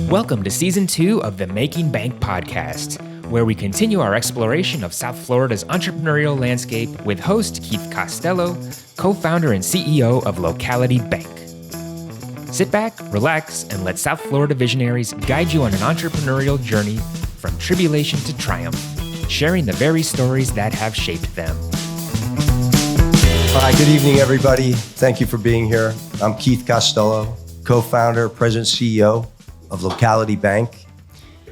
Welcome to Season 2 of the Making Bank podcast, where we continue our exploration of South Florida's entrepreneurial landscape with host Keith Costello, co-founder and CEO of Locality Bank. Sit back, relax, and let South Florida visionaries guide you on an entrepreneurial journey from tribulation to triumph, sharing the very stories that have shaped them. Hi, good evening, everybody. Thank you for being here. I'm Keith Costello, co-founder, president, CEO of Locality Bank.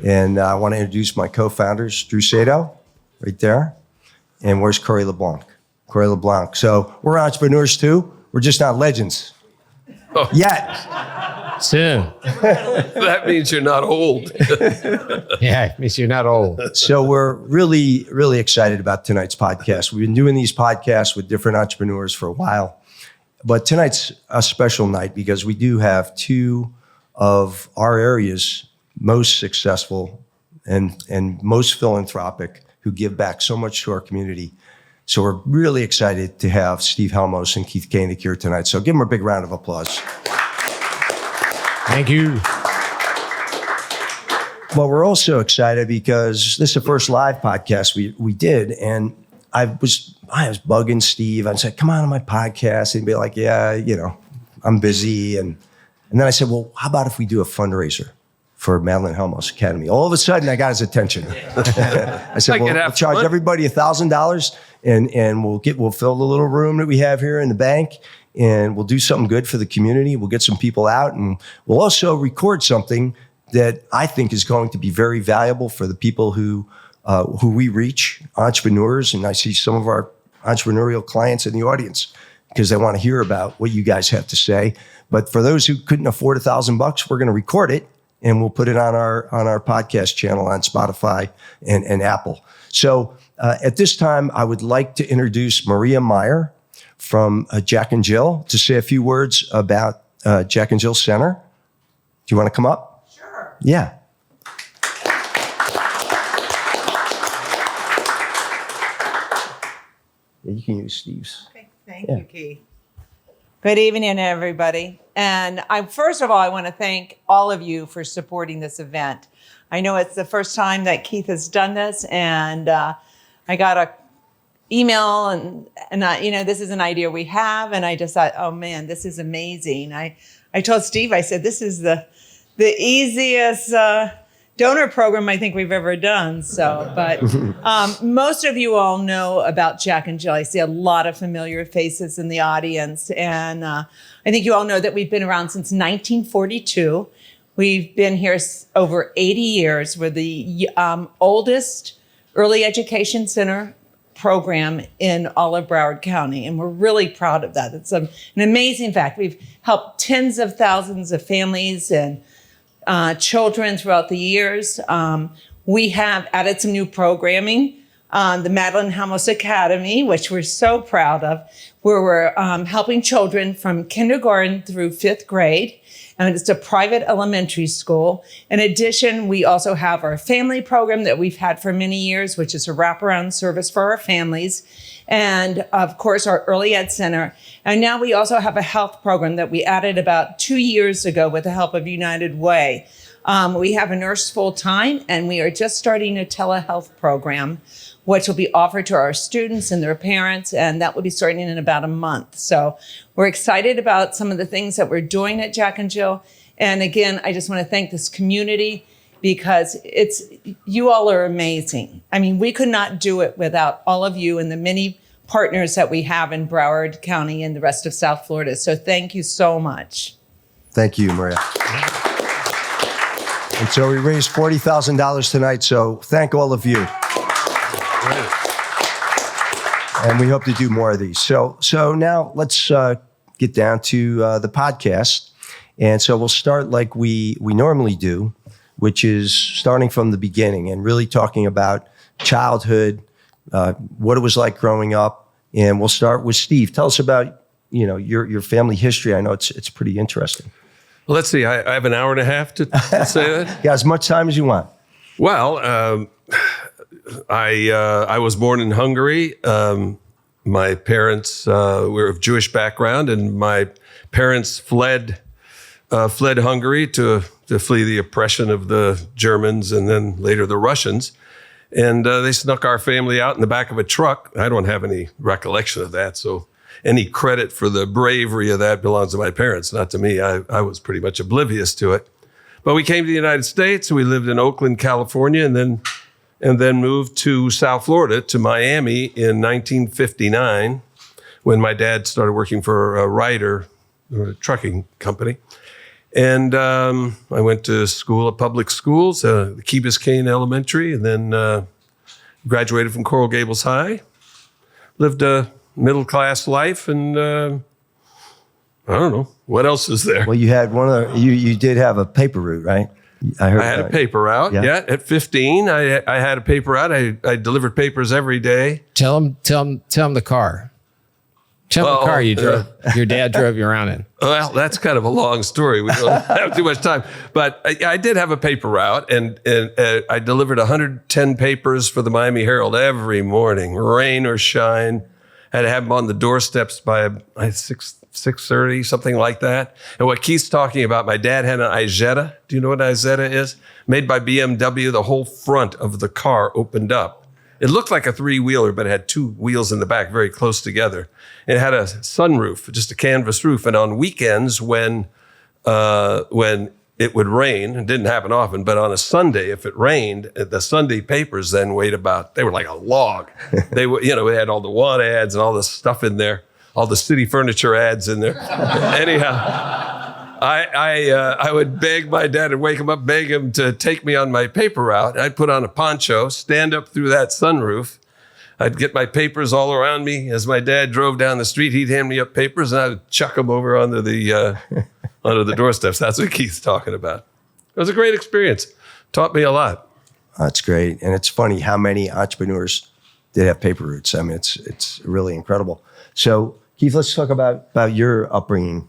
And I want to introduce my co-founders, Drew Sato, right there. And where's Corey LeBlanc? Corey LeBlanc. So we're entrepreneurs too. We're just not legends. Oh. Yet. Soon. That means you're not old. Yeah, it means you're not old. So we're really, really excited about tonight's podcast. We've been doing these podcasts with different entrepreneurs for a while. But tonight's a special night because we do have two of our area's most successful and most philanthropic who give back so much to our community. So we're really excited to have Steve Halmos and Keith Koenig here tonight. So give them a big round of applause. Thank you. Well, we're also excited because this is the first live podcast we did. And I was bugging Steve. I said, come on my podcast. And he'd be like, yeah, I'm busy. And then I said, well, how about if we do a fundraiser for Madeline Halmos Academy? All of a sudden, I got his attention. I said, well, we'll charge everybody $1,000 and we'll fill the little room that we have here in the bank and we'll do something good for the community. We'll get some people out and we'll also record something that I think is going to be very valuable for the people who we reach, entrepreneurs. And I see some of our entrepreneurial clients in the audience because they want to hear about what you guys have to say. But for those who couldn't afford $1,000, we're going to record it and we'll put it on our podcast channel on Spotify and Apple. So at this time, I would like to introduce Maria Meyer from Jack and Jill to say a few words about Jack and Jill Center. Do you want to come up? Sure. Yeah. You can use Steve's. Okay. Thank you, Keith. Good evening, everybody. And first of all, I want to thank all of you for supporting this event. I know it's the first time that Keith has done this, and I got an email, and this is an idea we have, and I just thought, oh man, this is amazing. I told Steve, I said, this is the easiest donor program I think we've ever done. So, but most of you all know about Jack and Jill. I see a lot of familiar faces in the audience. And I think you all know that we've been around since 1942. We've been here over 80 years. We're the oldest early education center program in all of Broward County. And we're really proud of that. It's an amazing fact. We've helped tens of thousands of families and children throughout the years. We have added some new programming, the Madeline Halmos Academy, which we're so proud of, where we're helping children from kindergarten through 5th grade. And it's a private elementary school. In addition, we also have our family program that we've had for many years, which is a wraparound service for our families. And of course, our early ed center. And now we also have a health program that we added about 2 years ago with the help of United Way. We have a nurse full time, and we are just starting a telehealth program, which will be offered to our students and their parents, and that will be starting in about a month. So we're excited about some of the things that we're doing at Jack and Jill. And again, I just want to thank this community because you all are amazing. I mean, we could not do it without all of you and the many partners that we have in Broward County and the rest of South Florida. So thank you so much. Thank you, Maria. And so we raised $40,000 tonight, so thank all of you. And we hope to do more of these. So now let's get down to the podcast. And so we'll start like we normally do, which is starting from the beginning and really talking about childhood, what it was like growing up. And we'll start with Steve. Tell us about your family history. I know it's pretty interesting. Well, let's see. I have an hour and a half to say that. You got as much time as you want. Well, I was born in Hungary. My parents were of Jewish background, and my parents fled Hungary to to flee the oppression of the Germans and then later the Russians. And they snuck our family out in the back of a truck. I don't have any recollection of that. So any credit for the bravery of that belongs to my parents, not to me. I was pretty much oblivious to it. But we came to the United States. We lived in Oakland, California, and then moved to South Florida, to Miami in 1959, when my dad started working for a Ryder, a trucking company. And I went to school at public schools, Key Biscayne Elementary, and then graduated from Coral Gables High. Lived a middle-class life, and I don't know. What else is there? Well, you had you did have a paper route, right? I had a paper route. Yeah. At 15, I had a paper route. I delivered papers every day. Tell him the car. Tell him the car you drove. Your dad drove you around in. Well, that's kind of a long story. We don't have too much time. But I did have a paper route, and I delivered 110 papers for the Miami Herald every morning, rain or shine. Had to have them on the doorsteps by 6:30, something like that. And what Keith's talking about, my dad had an Izetta. Do you know what an Izetta is? Made by BMW. The whole front of the car opened up. It looked like a three-wheeler, but it had two wheels in the back very close together. It had a sunroof, just a canvas roof. And on weekends when it would rain, it didn't happen often, but on a Sunday, if it rained, the Sunday papers then weighed they were like a log. They were, we had all the want ads and all the stuff in there, all the city furniture ads in there. Anyhow, I would beg my dad and wake him up, beg him to take me on my paper route. I'd put on a poncho, stand up through that sunroof. I'd get my papers all around me. As my dad drove down the street, he'd hand me up papers, and I'd chuck them over onto the doorsteps. That's what Keith's talking about. It was a great experience. Taught me a lot. That's great. And it's funny how many entrepreneurs did have paper routes. I mean, it's really incredible. So, Keith, let's talk about your upbringing.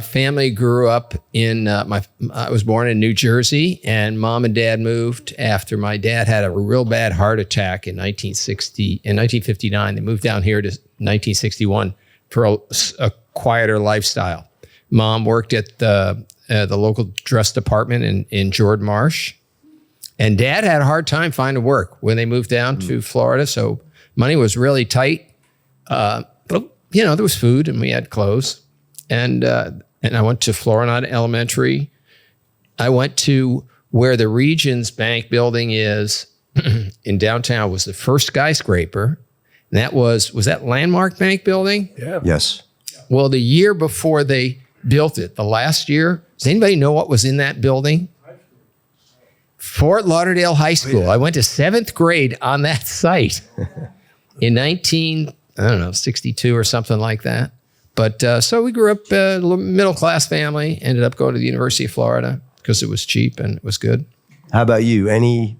Family grew up in, I was born in New Jersey, and mom and dad moved after my dad had a real bad heart attack in 1959. They moved down here to 1961 for a quieter lifestyle. Mom worked at the local dress department in Jordan Marsh, and dad had a hard time finding work when they moved down to Florida. So money was really tight. But there was food and we had clothes. And I went to Florinata Elementary. I went to where the Regions Bank building is in downtown. Was the first skyscraper. And that was that Landmark Bank building? Yeah. Yes. Well, the year before they built it, the last year, does anybody know what was in that building? Fort Lauderdale High School. Oh, yeah. I went to 7th grade on that site in 1962 or something like that. But so we grew up a middle-class family, ended up going to the University of Florida because it was cheap and it was good. How about you? Any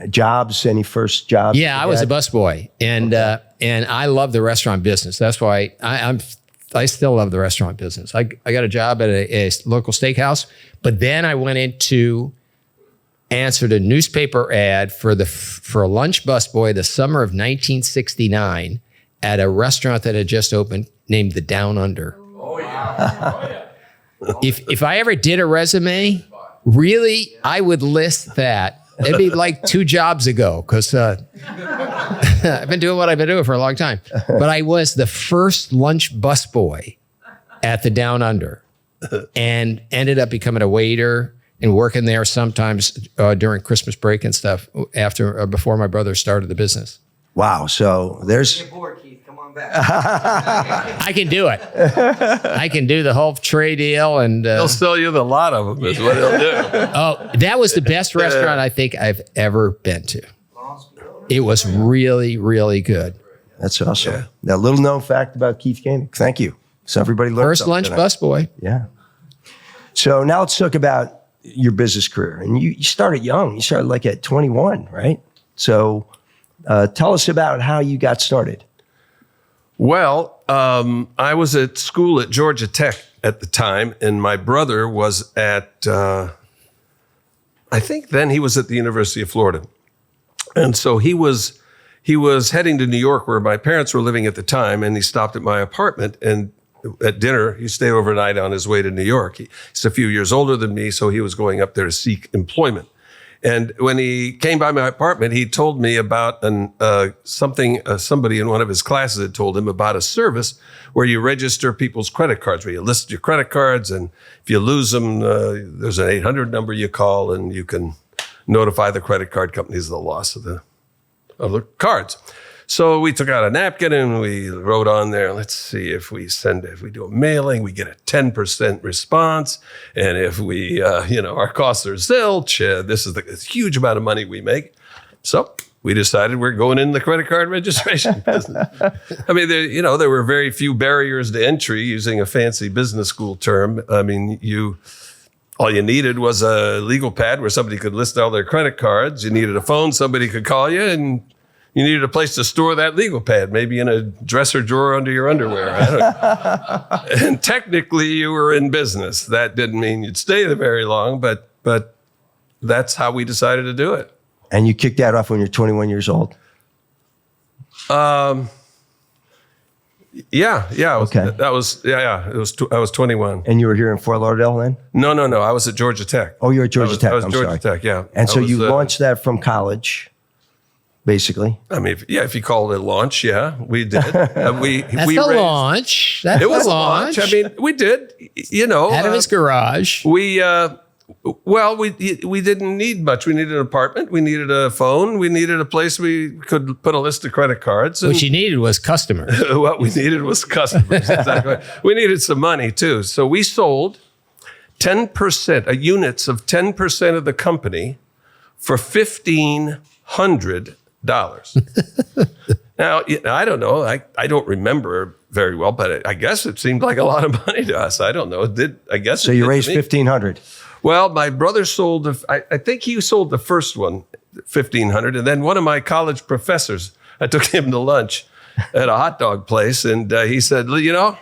jobs, any first jobs? Yeah, I was a busboy, and I love the restaurant business. That's why I still love the restaurant business. I got a job at a local steakhouse, but then I went into answered a newspaper ad for a lunch busboy the summer of 1969 at a restaurant that had just opened named the Down Under. Oh yeah. If I ever did a resume, really, I would list that. It'd be like 2 jobs ago because I've been doing what I've been doing for a long time. But I was the first lunch busboy at the Down Under and ended up becoming a waiter and working there sometimes during Christmas break and stuff before my brother started the business. Wow. So there's... Get bored, Keith. Come on back. I can do it. I can do the whole tray deal. And he'll sell you the lot of them is what he'll do. Oh, that was the best restaurant I think I've ever been to. It was really, really good. That's awesome. Yeah. Now, little known fact about Keith Koenig. Thank you. So everybody learned First lunch busboy. Yeah. So now let's talk about your business career. And you started young. You started like at 21, right? So tell us about how you got started. Well, I was at school at Georgia Tech at the time, and my brother was at, I think then he was at the University of Florida. And so he was heading to New York where my parents were living at the time, and he stopped at my apartment. And at dinner. He stayed overnight on his way to New York. He's a few years older than me, so he was going up there to seek employment. And when he came by my apartment, he told me about somebody in one of his classes had told him about a service where you register people's credit cards, where you list your credit cards, and if you lose them, there's an 800 number you call, and you can notify the credit card companies of the loss of the cards. So we took out a napkin and we wrote on there, let's see, if we do a mailing, we get a 10% response. And if we, our costs are zilch, this is the huge amount of money we make. So we decided we're going in the credit card registration business. I mean, there were very few barriers to entry, using a fancy business school term. I mean, all you needed was a legal pad where somebody could list all their credit cards. You needed a phone somebody could call you, and you needed a place to store that legal pad, maybe in a dresser drawer under your underwear. I don't know. And technically, you were in business. That didn't mean you'd stay there very long, but that's how we decided to do it. And you kicked that off when you're 21 years old? Yeah. Okay. I was 21. And you were here in Fort Lauderdale then? No. I was at Georgia Tech. Oh, you're at Georgia Tech. I was I'm Georgia sorry. Tech, yeah. And so you launched that from college, basically. I mean, if you call it a launch, yeah, we did. That's a launch. That's it was a a launch. I mean, we did. Out of his garage. We didn't need much. We needed an apartment. We needed a phone. We needed a place we could put a list of credit cards. What you needed was customers. What we needed was customers. Exactly. We needed some money too. So we sold 10%, units of 10% of the company for $1,500. Now, I don't know. I don't remember very well, but I guess it seemed like a lot of money to us. I don't know. So you raised $1,500. Well, my brother sold, I think he sold the first one, $1,500. And then one of my college professors, I took him to lunch at a hot dog place. And he said, tell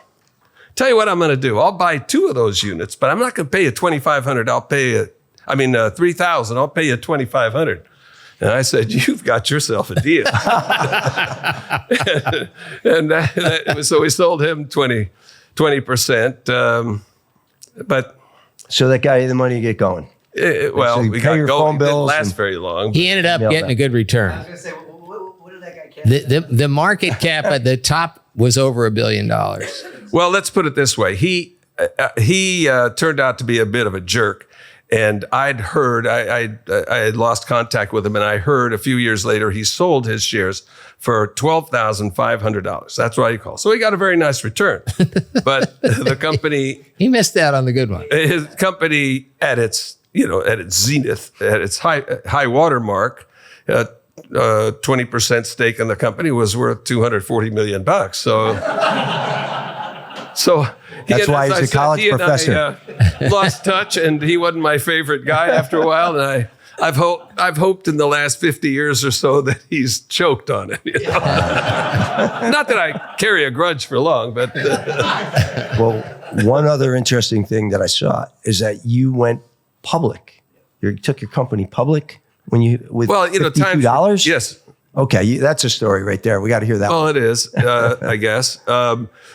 you what I'm going to do. I'll buy 2 of those units, but I'm not going to pay you $2,500. I'll pay you, $3,000. I'll pay you $2,500. And I said, you've got yourself a deal. So we sold him 20%. So that got you the money to get going. We got going. It didn't last very long. He ended up getting a good return. I was going to say, what did that guy catch? The market cap at the top was over $1 billion. Well, let's put it this way. He turned out to be a bit of a jerk. And I'd heard, I had lost contact with him, and I heard a few years later he sold his shares for $12,500. That's what he called. So he got a very nice return. But the company... He missed out on the good one. His company at its zenith, at its high water mark, 20% stake in the company was worth $240 million. So that's why he's a college professor. Lost touch, and he wasn't my favorite guy after a while. And I've hoped in the last 50 years or so that he's choked on it. Not that I carry a grudge for long, but well, one other interesting thing that I saw is that you went public. You took your company public with $52. Yes. Okay, that's a story right there. We got to hear that. Well, one. it is, I guess.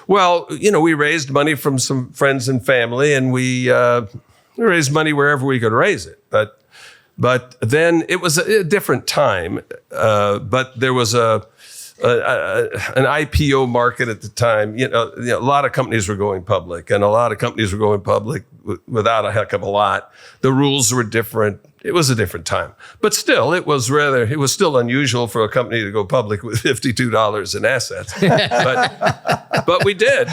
We raised money from some friends and family, and we raised money wherever we could raise it. But then it was a different time. But there was an IPO market at the time. A lot of companies were going public, and a lot of companies were going public without a heck of a lot. The rules were different. It was a different time, but still, it was still unusual for a company to go public with $52 in assets. But we did.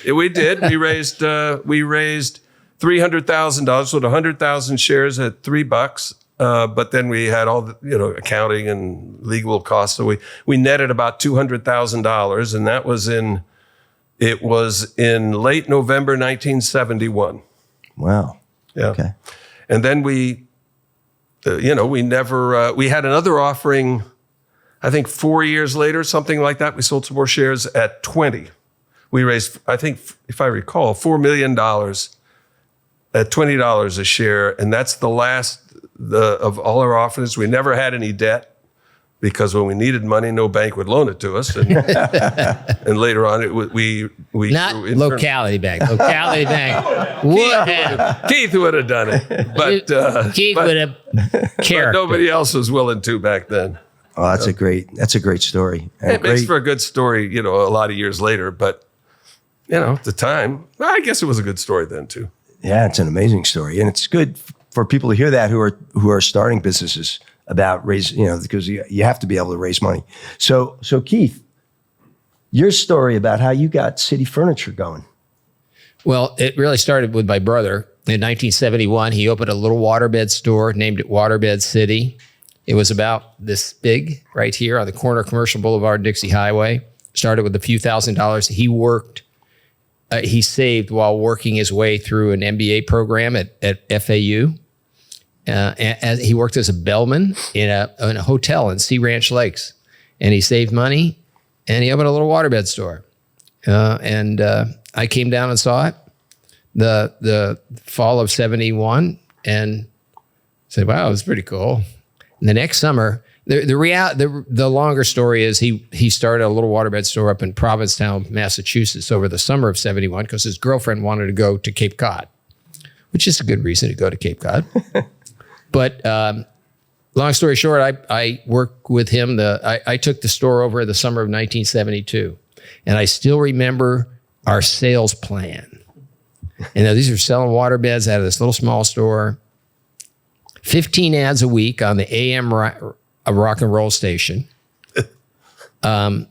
We raised $300,000 with 100,000 shares at $3. But then we had all the accounting and legal costs, so we netted about $200,000, and that was in late November 1971. Wow. Yeah. Okay. And then we had another offering, I think 4 years later, something like that. We sold some more shares at 20. We raised, I think, if I recall, $4 million at $20 a share. And that's the last of all our offerings. We never had any debt. because when we needed money, no bank would loan it to us. And, and later on, we Not grew Locality Bank. Locality Bank would have. Keith would have done it, but Keith would have cared. but nobody else was willing to back then. Oh, that's a great story. And It makes for a good story, a lot of years later. But at the time, I guess it was a good story then too. Yeah, it's an amazing story, and it's good for people to hear that who are starting businesses about raising, because you have to be able to raise money. So Keith, your story about how you got City Furniture going. Well, it really started with my brother. In 1971, he opened a little waterbed store, named it Waterbed City. It was about this big right here on the corner of Commercial Boulevard, Dixie Highway. Started with a few $1,000s. He saved while working his way through an MBA program at FAU. And he worked as a bellman in a hotel in Sea Ranch Lakes. And he saved money, and he opened a little waterbed store. And I came down and saw it the fall of 71 and said, wow, it was pretty cool. And the next summer, the longer story is he started a little waterbed store up in Provincetown, Massachusetts over the summer of 71 because his girlfriend wanted to go to Cape Cod, which is a good reason to go to Cape Cod. But long story short, I worked with him. I took the store over the summer of 1972, and I still remember our sales plan. And these are selling waterbeds out of this little small store. 15 ads a week on the AM rock and roll station. And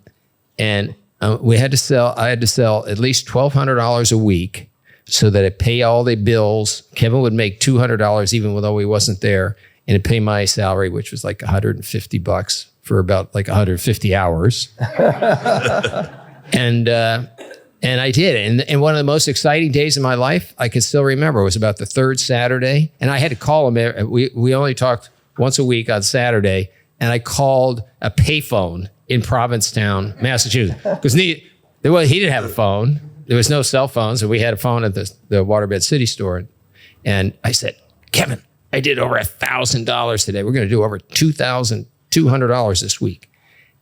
I had to sell at least $1,200 a week so that it pay all the bills. Kevin would make $200 even though he wasn't there, and it'd pay my salary, which was like $150 for about like 150 hours. And I did. And one of the most exciting days of my life, I can still remember, was about the third Saturday. And I had to call him. We only talked once a week on Saturday. And I called a payphone in Provincetown, Massachusetts. Because he didn't have a phone. There was no cell phones. And we had a phone at the Waterbed City store. And I said, Kevin, I did over $1,000 today. We're going to do over $2,200 this week.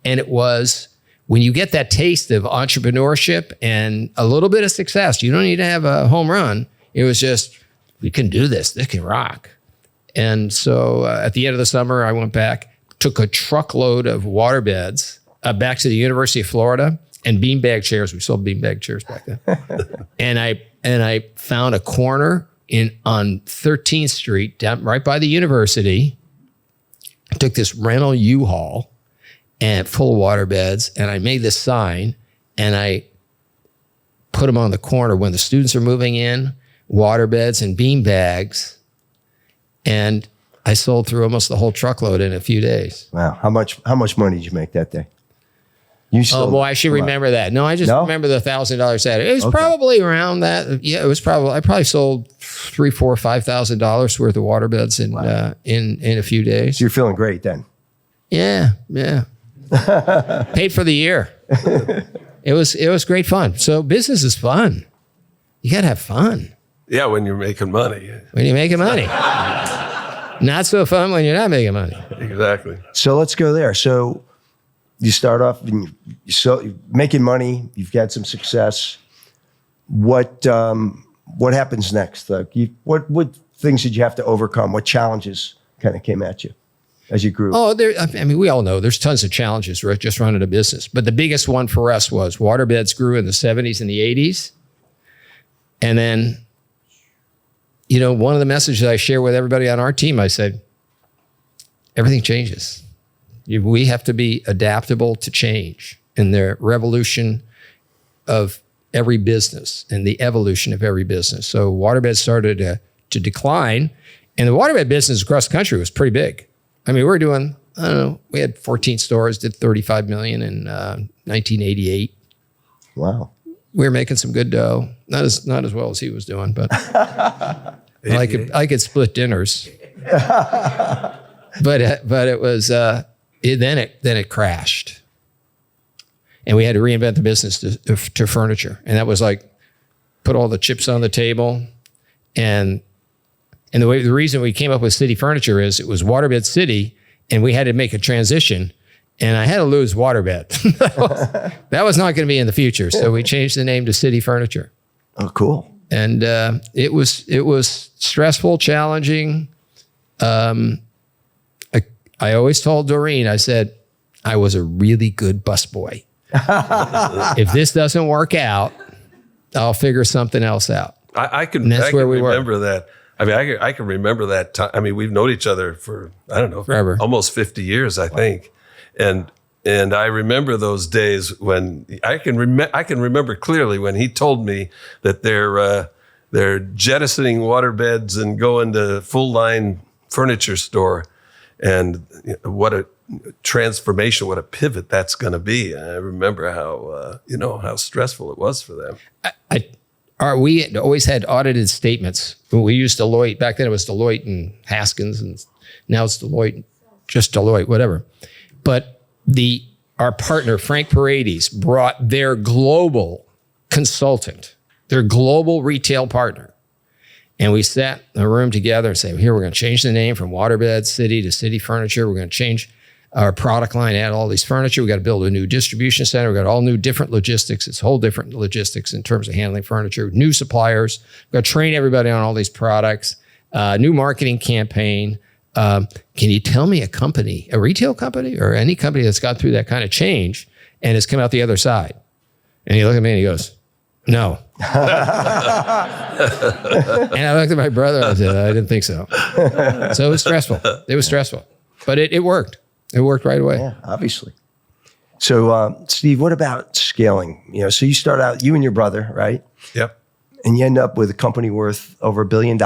And it was, when you get that taste of entrepreneurship and a little bit of success, you don't need to have a home run. It was just, we can do this. This can rock. And so at the end of the summer, I went back, took a truckload of waterbeds back to the University of Florida and beanbag chairs. We sold beanbag chairs back then. and I found a corner on 13th Street, down right by the university. I took this rental U-Haul and full of water beds. And I made this sign and I put them on the corner when the students are moving in, water beds and bean bags. And I sold through almost the whole truckload in a few days. Wow. How much money did you make that day? Oh, boy, I should remember that. No, I just remember the $1,000 Saturday. It was probably around that. Yeah, I probably sold $3,000, $4,000, $5,000 worth of water beds in a few days. So you're feeling great then? Yeah. Paid for the year. It was great fun. So business is fun. You got to have fun. Yeah, when you're making money. When you're making money. Not so fun when you're not making money. Exactly. So let's go there. So you start off and you're making money. You've got some success. What happens next? What things did you have to overcome? What challenges kind of came at you as you grew? Oh, we all know there's tons of challenges, right? Just running a business. But the biggest one for us was waterbeds grew in the 70s and the 80s. And then, one of the messages I share with everybody on our team, I said, everything changes. We have to be adaptable to change in the revolution of every business and the evolution of every business. So waterbeds started to decline, and the waterbed business across the country was pretty big. I mean, we were doing, we had 14 stores, did $35 million in 1988. Wow. We were making some good dough. Not as well as he was doing, but I could split dinners. But it was then it crashed, and we had to reinvent the business to furniture, and that was like put all the chips on the table, and the reason we came up with City Furniture is it was Waterbed City, and we had to make a transition, And I had to lose waterbed. That was not going to be in the future. So we changed the name to City Furniture. Oh, cool. And it was stressful, challenging. I always told Doreen, I said, I was a really good busboy. If this doesn't work out, I'll figure something else out. I can we remember that. I mean, I can remember that time. I mean, we've known each other for, I don't know, forever, almost 50 years, I think. And I remember those days when I can remember clearly when he told me that they're jettisoning waterbeds and going to full line furniture store, and what a transformation, what a pivot that's going to be. And I remember how stressful it was for them. We had always had audited statements. We used Deloitte. Back then it was Deloitte and Haskins, and now it's Deloitte, just Deloitte, whatever. But our partner, Frank Paredes, brought their global consultant, their global retail partner. And we sat in a room together and said, here, we're going to change the name from Waterbed City to City Furniture. We're going to change our product line, add all these furniture. We got to build a new distribution center. We got all new different logistics. It's whole different logistics in terms of handling furniture, new suppliers. We got to train everybody on all these products, new marketing campaign. Can you tell me a retail company or any company that's gone through that kind of change and has come out the other side? And he looked at me and he goes, no. And I looked at my brother and I said, I didn't think so. So it was stressful. But it worked. It worked right away. Yeah, obviously. So, Steve, what about scaling? So you start out, you and your brother, right? Yep. And you end up with a company worth over $1 billion.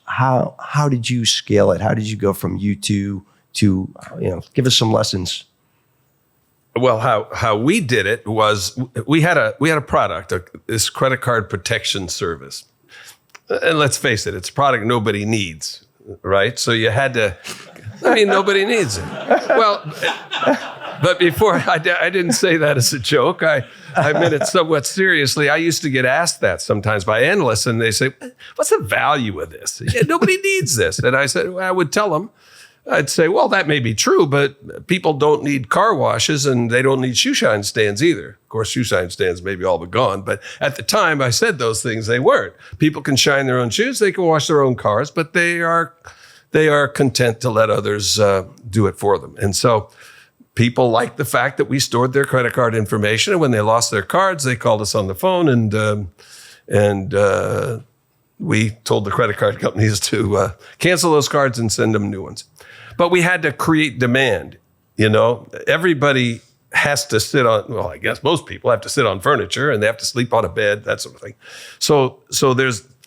How did you scale it? How did you go from U2 to give us some lessons? Well, how we did it was we had a product, this credit card protection service. And let's face it, it's a product nobody needs, right? So you had to, nobody needs it. Well, but before, I didn't say that as a joke. I meant it somewhat seriously. I used to get asked that sometimes by analysts, and they say, what's the value of this? Nobody needs this. And I said, well, I would tell them, I'd say, well, that may be true, but people don't need car washes and they don't need shoe shine stands either. Of course, shoe shine stands may be all but gone, but at the time I said those things, they weren't. People can shine their own shoes, they can wash their own cars, but they are content to let others do it for them. And so people liked the fact that we stored their credit card information, and when they lost their cards, they called us on the phone, and we told the credit card companies to cancel those cards and send them new ones. But we had to create demand. Everybody has to sit on, well, I guess most people have to sit on furniture and they have to sleep on a bed, that sort of thing. So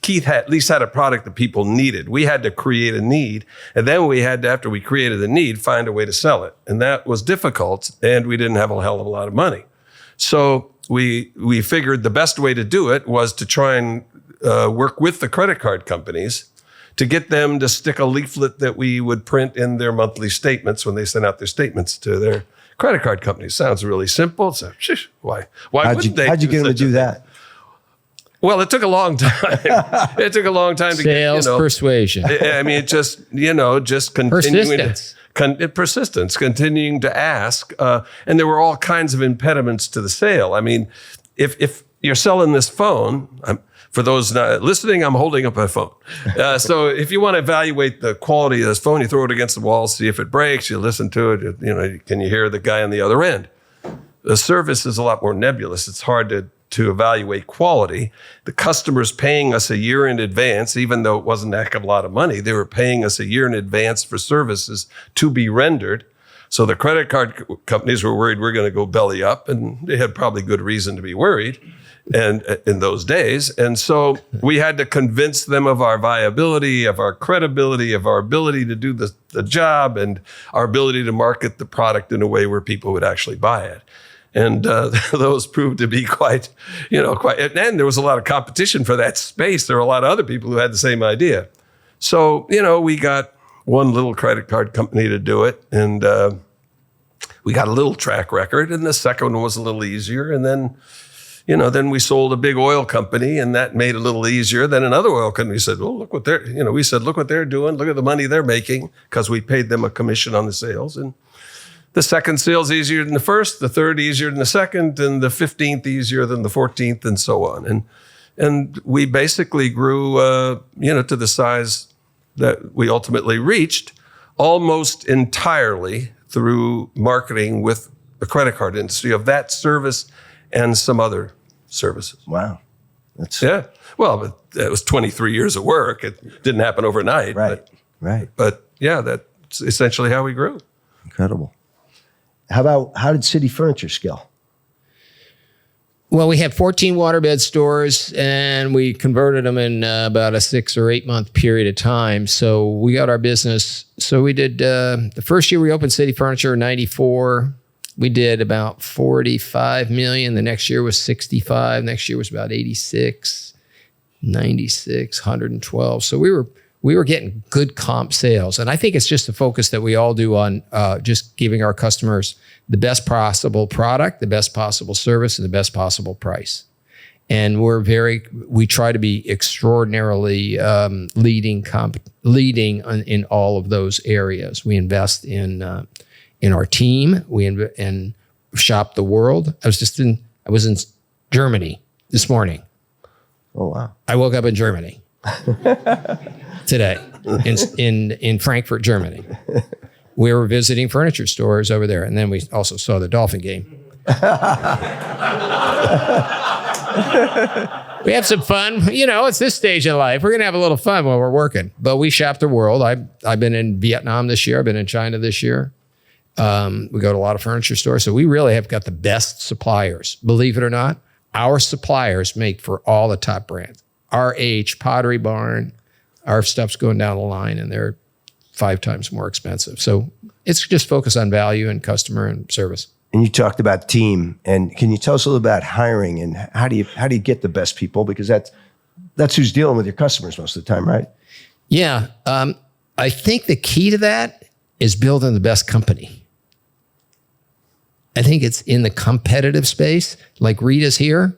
Keith at least had a product that people needed. We had to create a need. And then we had to, after we created the need, find a way to sell it. And that was difficult. And we didn't have a hell of a lot of money. So we figured the best way to do it was to try and work with the credit card companies to get them to stick a leaflet that we would print in their monthly statements when they sent out their statements to their credit card companies. Sounds really simple. So, why wouldn't they? How'd you get them to do that? Well, it took a long time. It took a long time to get, persuasion. It just continuing persistence, continuing to ask. And there were all kinds of impediments to the sale. If you're selling this phone, for those not listening, I'm holding up a phone. So if you want to evaluate the quality of this phone, you throw it against the wall, see if it breaks, you listen to it, can you hear the guy on the other end? The service is a lot more nebulous. It's hard to evaluate quality. The customer's paying us a year in advance, even though it wasn't a heck of a lot of money. They were paying us a year in advance for services to be rendered. So the credit card companies were worried we're going to go belly up, and they had probably good reason to be worried. And in those days. And so we had to convince them of our viability, of our credibility, of our ability to do the job, and our ability to market the product in a way where people would actually buy it. And those proved to be quite, and there was a lot of competition for that space. There were a lot of other people who had the same idea. So, we got one little credit card company to do it, and we got a little track record, and the second one was a little easier. And then we sold a big oil company, and that made it a little easier. Then another oil company said, well, look what look what they're doing. Look at the money they're making, because we paid them a commission on the sales. And the second sale's easier than the first, the third easier than the second, and the 15th easier than the 14th, and so on. And we basically grew, to the size that we ultimately reached almost entirely through marketing with the credit card industry of that service and some other services. Wow. Yeah. Well, but it was 23 years of work. It didn't happen overnight. Right. But yeah, that's essentially how we grew. Incredible. How did City Furniture scale? Well, we had 14 waterbed stores, and we converted them in about a 6 or 8 month period of time. So we got our business. So we did, the first year we opened City Furniture in 94. We did about 45 million. The next year was 65. Next year was about 86, 96, 112. So we were getting good comp sales. And I think it's just the focus that we all do on just giving our customers the best possible product, the best possible service, and the best possible price. And we try to be extraordinarily leading in all of those areas. We invest in our team. And shop the world. I was in Germany this morning. Oh, wow. I woke up in Germany today in Frankfurt, Germany. We were visiting furniture stores over there, and then we also saw the Dolphin game. We have some fun. It's this stage of life. We're going to have a little fun while we're working. But we shop the world. I've been in Vietnam this year. I've been in China this year. We go to a lot of furniture stores. So we really have got the best suppliers. Believe it or not, our suppliers make for all the top brands. RH, Pottery Barn, our stuff's going down the line, and they're 5 times more expensive. So it's just focus on value and customer and service. And you talked about team, and can you tell us a little about hiring and how do you get the best people? Because that's who's dealing with your customers most of the time, right? Yeah. I think the key to that is building the best company. I think it's in the competitive space. Like Rita's here.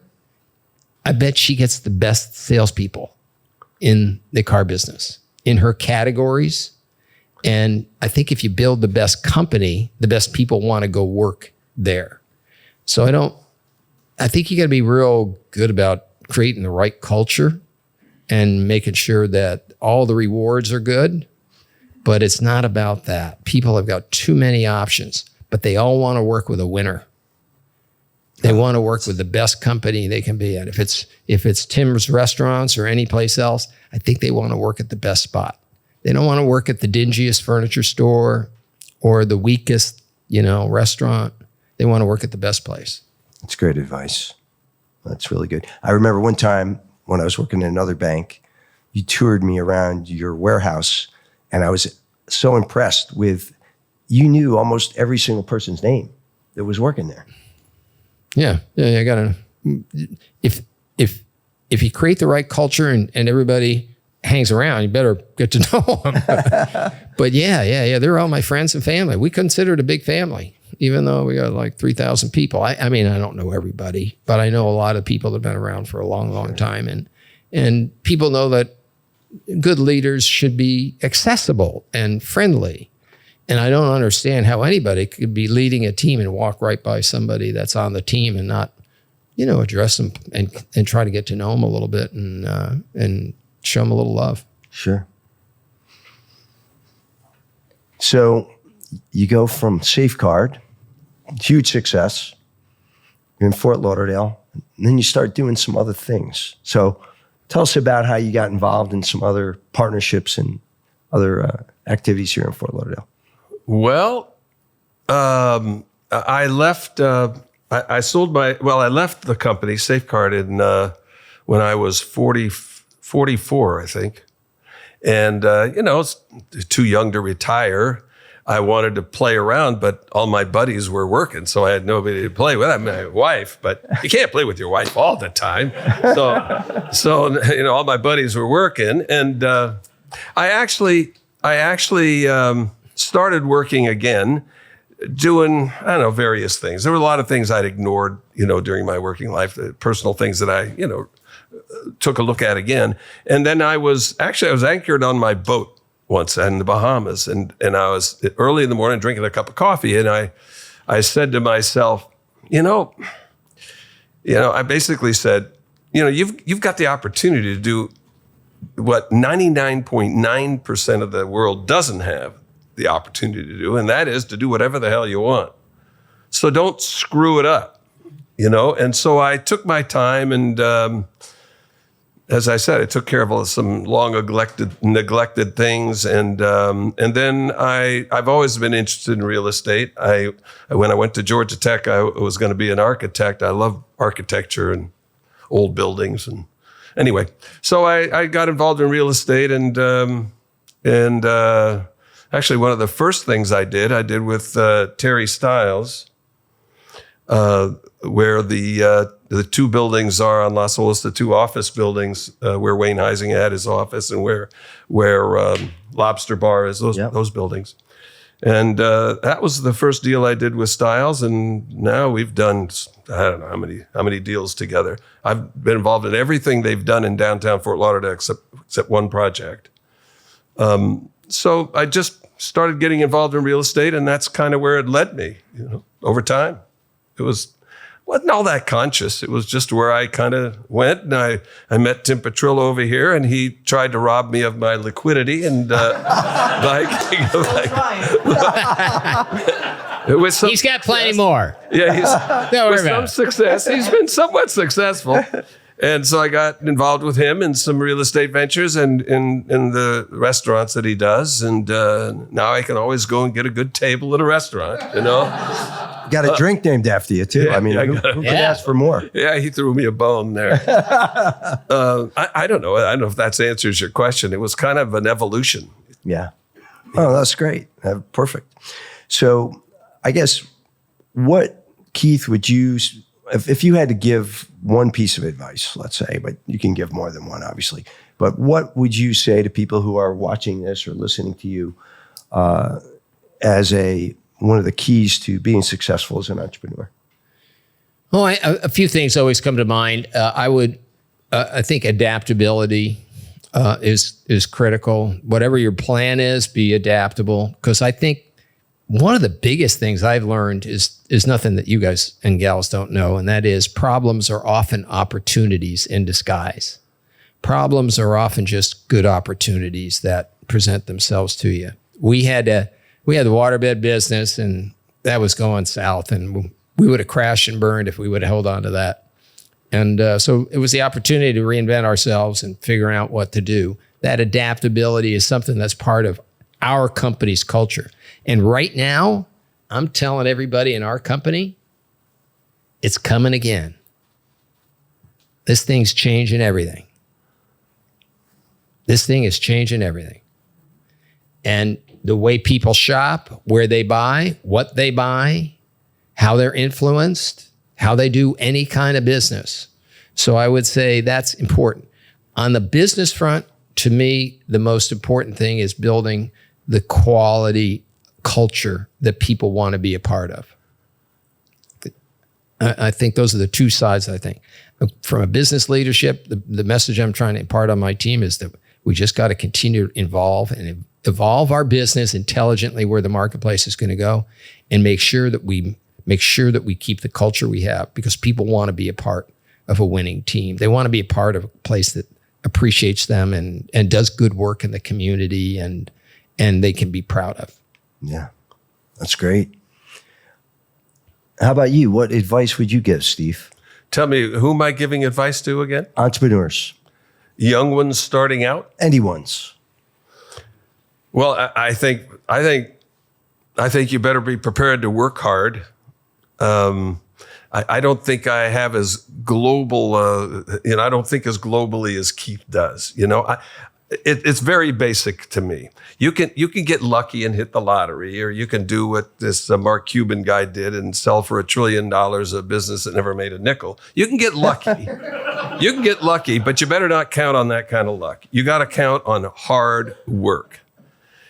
I bet she gets the best salespeople in the car business, in her categories. And I think if you build the best company, the best people want to go work there. So I think you got to be real good about creating the right culture and making sure that all the rewards are good. But it's not about that. People have got too many options, but they all want to work with a winner. They want to work with the best company they can be at. If it's Tim's Restaurants or any place else, I think they want to work at the best spot. They don't want to work at the dingiest furniture store or the weakest, restaurant. They want to work at the best place. That's great advice. That's really good. I remember one time when I was working in another bank, you toured me around your warehouse, and I was so impressed with, you knew almost every single person's name that was working there. Yeah. I gotta, if you create the right culture and everybody hangs around, you better get to know them. But yeah, they're all my friends and family. We consider it a big family, even though we got like 3,000 people. I mean, I don't know everybody, but I know a lot of people that have been around for a long, long time. And people know that good leaders should be accessible and friendly. And I don't understand how anybody could be leading a team and walk right by somebody that's on the team and not, address them and try to get to know them a little bit and show them a little love. Sure. So you go from Safeguard, huge success. You're in Fort Lauderdale, and then you start doing some other things. So tell us about how you got involved in some other partnerships and other activities here in Fort Lauderdale. Well, I left. I left the company Safeguard when I was 44, I think, and it's too young to retire. I wanted to play around, but all my buddies were working, so I had nobody to play with. I mean, my wife, but you can't play with your wife all the time. So all my buddies were working, and I actually started working again, doing, various things. There were a lot of things I'd ignored, during my working life, personal things that I, took a look at again. And then I was anchored on my boat once in the Bahamas, and I was early in the morning drinking a cup of coffee, and I said to myself, I basically said, you've got the opportunity to do what 99.9% of the world doesn't have the opportunity to do, and that is to do whatever the hell you want. So don't screw it up, And so I took my time, and as I said, I took care of some long neglected things, and then I've always been interested in real estate. When I went to Georgia Tech, I was going to be an architect. I love architecture and old buildings, and anyway, so I got involved in real estate, and actually one of the first things I did with Terry Stiles, where the two buildings are on Las Olas, the two office buildings where Wayne Heising had his office, and where Lobster Bar is, those buildings. And that was the first deal I did with Stiles, and now we've done, I don't know how many deals together. I've been involved in everything they've done in downtown Fort Lauderdale except one project. So I just started getting involved in real estate, and that's kind of where it led me, over time. It wasn't all that conscious. It was just where I kind of went, and I met Tim Petrillo over here, and he tried to rob me of my liquidity, and he's got plenty more. Yeah, with some success. He's been somewhat successful. And so I got involved with him in some real estate ventures and in the restaurants that he does. And now I can always go and get a good table at a restaurant, Got a drink named after you, too. Yeah, who could ask for more? Yeah, he threw me a bone there. I don't know. I don't know if that answers your question. It was kind of an evolution. Yeah. Oh, that's great. Perfect. So I guess Keith, would you, if you had to give one piece of advice, let's say, but you can give more than one, obviously, but what would you say to people who are watching this or listening to you as one of the keys to being successful as an entrepreneur? Well, a few things always come to mind. I think adaptability is critical. Whatever your plan is, be adaptable. Because I think one of the biggest things I've learned is nothing that you guys and gals don't know, and that is problems are often opportunities in disguise. Problems are often just good opportunities that present themselves to you. We had the waterbed business, and that was going south, and we would have crashed and burned if we would have held on to that. And so it was the opportunity to reinvent ourselves and figure out what to do. That adaptability is something that's part of our company's culture. And right now, I'm telling everybody in our company, it's coming again. This thing's changing everything. This thing is changing everything. And the way people shop, where they buy, what they buy, how they're influenced, how they do any kind of business. So I would say that's important. On the business front, to me, the most important thing is building the quality culture that people want to be a part of. I think those are the two sides, I think. From a business leadership, the message I'm trying to impart on my team is that we just got to continue to evolve our business intelligently where the marketplace is going to go, and make sure that we keep the culture we have, because people want to be a part of a winning team. They want to be a part of a place that appreciates them and does good work in the community and they can be proud of. Yeah, that's great. How about you? What advice would you give, Steve? Tell me, who am I giving advice to again? Entrepreneurs. Young ones starting out? Anyone's. Well, I think you better be prepared to work hard. I don't think I have as global, I don't think as globally as Keith does. It's very basic to me. You can get lucky and hit the lottery, or you can do what this Mark Cuban guy did and sell for $1 trillion a business that never made a nickel. You can get lucky. You can get lucky, but you better not count on that kind of luck. You got to count on hard work.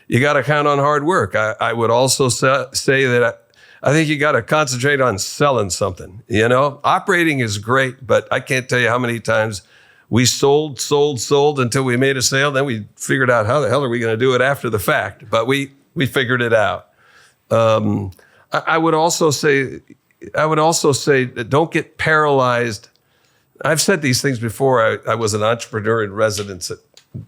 You got to count on hard work. I would also say that I think you got to concentrate on selling something. Operating is great, but I can't tell you how many times we sold until we made a sale. Then we figured out how the hell are we going to do it after the fact. But we figured it out. I would also say that don't get paralyzed. I've said these things before. I was an entrepreneur in residence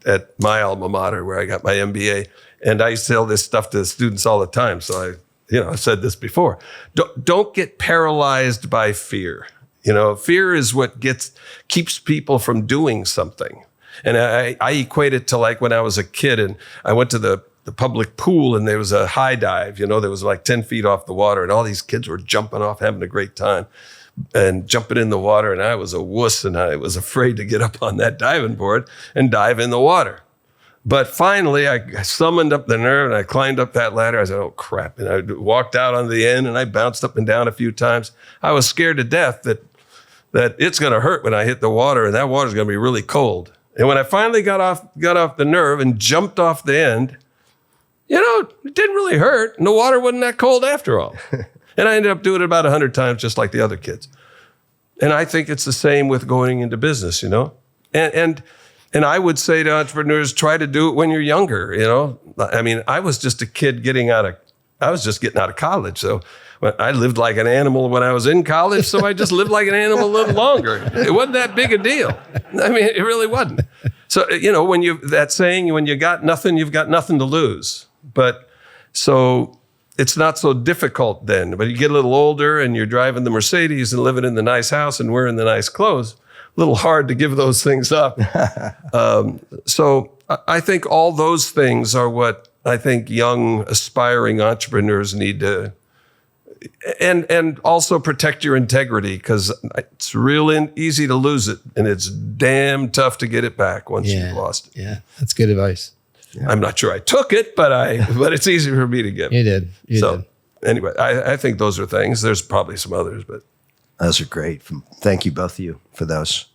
at my alma mater where I got my MBA. And I used to tell this stuff to the students all the time. So I've said this before. Don't get paralyzed by fear. Fear is what keeps people from doing something. And I equate it to like when I was a kid and I went to the public pool and there was a high dive, there was like 10 feet off the water and all these kids were jumping off, having a great time and jumping in the water. And I was a wuss and I was afraid to get up on that diving board and dive in the water. But finally, I summoned up the nerve and I climbed up that ladder. I said, oh, crap. And I walked out on the end and I bounced up and down a few times. I was scared to death that it's going to hurt when I hit the water and that water's going to be really cold. And when I finally got off the nerve and jumped off the end, it didn't really hurt. And the water wasn't that cold after all. And I ended up doing it about 100 times, just like the other kids. And I think it's the same with going into business, And I would say to entrepreneurs, try to do it when you're younger, I mean, I was just a kid getting out of college. So I lived like an animal when I was in college. So I just lived like an animal a little longer. It wasn't that big a deal. I mean, it really wasn't. So, when you got nothing, you've got nothing to lose. But so it's not so difficult then. But you get a little older and you're driving the Mercedes and living in the nice house and wearing the nice clothes. A little hard to give those things up. So I think all those things are what I think young aspiring entrepreneurs need to, and also protect your integrity because it's real easy to lose it and it's damn tough to get it back once you've lost it. Yeah, that's good advice. Yeah. I'm not sure I took it, but it's easy for me to give. You did. You did. Anyway, I think those are things. There's probably some others, but. Those are great. Thank you, both of you, for those.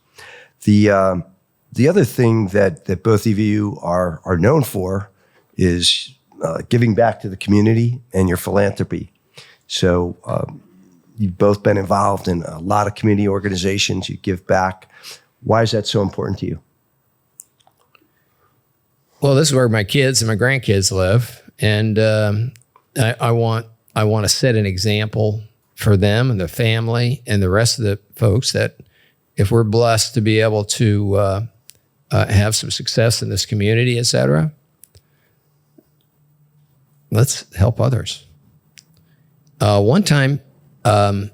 The other thing that both of you are known for is giving back to the community and your philanthropy. So you've both been involved in a lot of community organizations. You give back. Why is that so important to you? Well, this is where my kids and my grandkids live, and I want to set an example for them and the family and the rest of the folks that if we're blessed to be able to have some success in this community, et cetera, let's help others. One time, my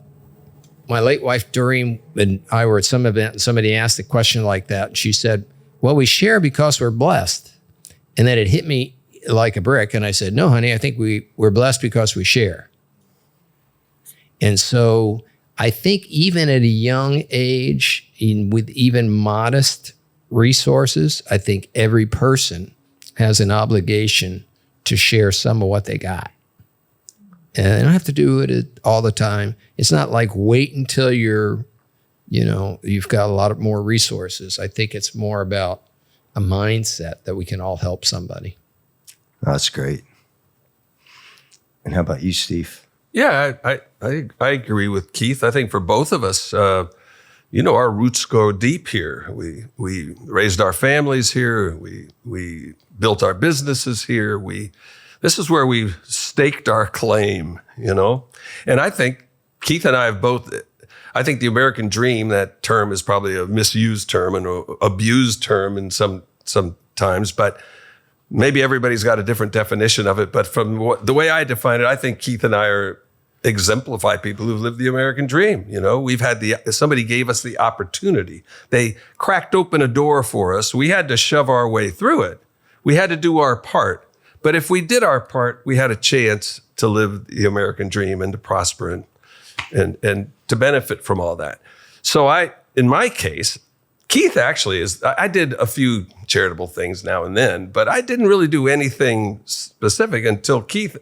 late wife, Doreen, and I were at some event and somebody asked a question like that. And she said, well, we share because we're blessed. And then it hit me like a brick. And I said, no, honey, I think we're blessed because we share. And so I think even at a young age, with even modest resources, I think every person has an obligation to share some of what they got. And they don't have to do it all the time. It's not like wait until you've got a lot more resources. I think it's more about a mindset that we can all help somebody. That's great. And how about you, Steve? Yeah, I agree with Keith. I think for both of us, our roots go deep here. We raised our families here. We built our businesses here. This is where we staked our claim, And I think Keith and I have both. I think the American dream, that term is probably a misused term and an abused term in some times, but maybe everybody's got a different definition of it. But from the way I define it, I think Keith and I exemplify people who've lived the American dream. We've had somebody gave us the opportunity. They cracked open a door for us. We had to shove our way through it. We had to do our part. But if we did our part, we had a chance to live the American dream and to prosper and to benefit from all that. So in my case, Keith actually I did a few charitable things now and then, but I didn't really do anything specific until Keith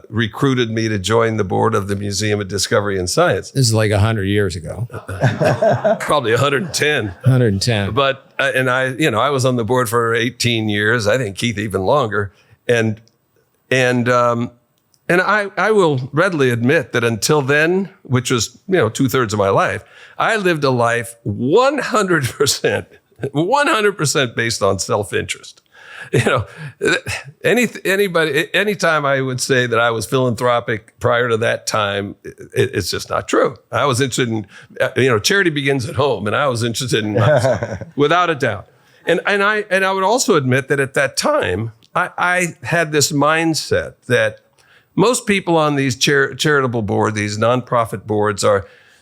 recruited me to join the board of the Museum of Discovery and Science. This is like 100 years ago. Probably 110. 110. But, and I was on the board for 18 years. I think Keith even longer. And And I will readily admit that until then, which was 2/3 of my life, I lived a life 100% based on self-interest. Anytime I would say that I was philanthropic prior to that time, it's just not true. I was interested in, charity begins at home, and I was interested in without a doubt. And I would also admit that at that time, I had this mindset that most people on these charitable boards, these nonprofit boards,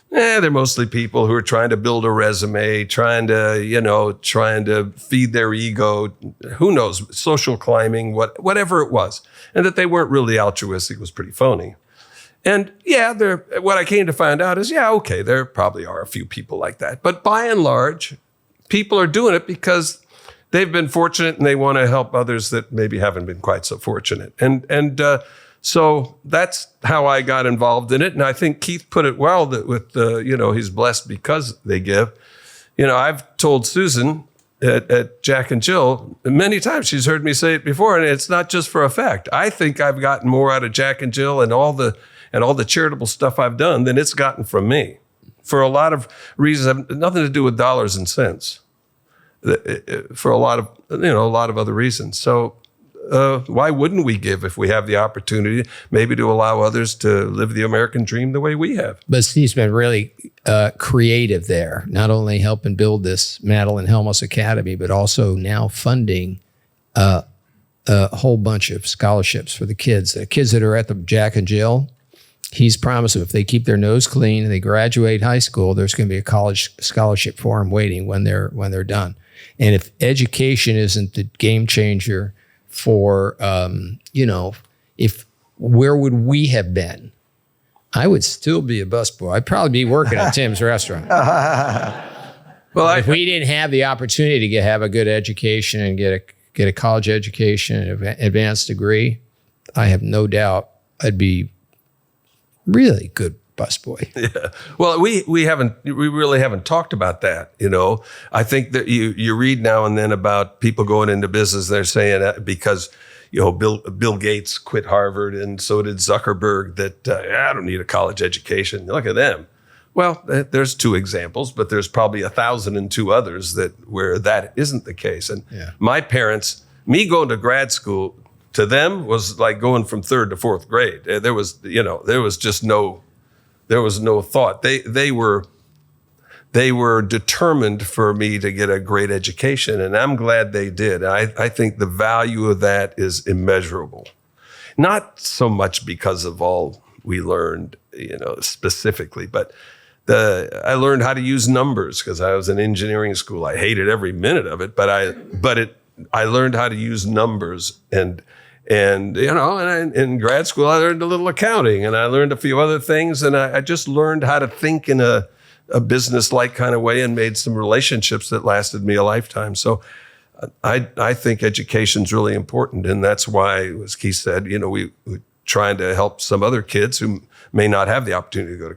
they're mostly people who are trying to build a resume, trying to feed their ego, who knows, social climbing, whatever it was, and that they weren't really altruistic was pretty phony. And what I came to find out is, okay, there probably are a few people like that, but by and large, people are doing it because they've been fortunate and they want to help others that maybe haven't been quite so fortunate. So that's how I got involved in it. And I think Keith put it well that with he's blessed because they give. I've told Susan at Jack and Jill many times, she's heard me say it before, and it's not just for effect. I think I've gotten more out of Jack and Jill and all the charitable stuff I've done than it's gotten from me. For a lot of reasons, nothing to do with dollars and cents. For a lot of other reasons. So why wouldn't we give if we have the opportunity, maybe to allow others to live the American dream the way we have? But Steve's been really creative there, not only helping build this Madeline Halmos Academy, but also now funding a whole bunch of scholarships for the kids. The kids that are at the Jack and Jill, he's promised them if they keep their nose clean and they graduate high school, there's going to be a college scholarship for them waiting when they're done. And if education isn't the game changer for, where would we have been? I would still be a busboy. I'd probably be working at Tim's restaurant. Well, if we didn't have the opportunity to have a good education and get a college education, an advanced degree, I have no doubt I'd be really good busboy. Yeah. Well, we really haven't talked about that. I think that you read now and then about people going into business. They're saying that because Bill Gates quit Harvard and so did Zuckerberg, that I don't need a college education. Look at them. Well, there's two examples, but there's probably 1,002 others where that isn't the case. And my parents, me going to grad school to them was like going from 3rd to 4th grade. There was no thought. They were determined for me to get a great education, and I'm glad they did. I think the value of that is immeasurable. Not so much because of all we learned, specifically, but I learned how to use numbers because I was in engineering school. I hated every minute of it, but I learned how to use numbers and in grad school, I learned a little accounting and I learned a few other things. And I just learned how to think in a business-like kind of way and made some relationships that lasted me a lifetime. So I think education's really important. And that's why, as Keith said, we're trying to help some other kids who may not have the opportunity to go to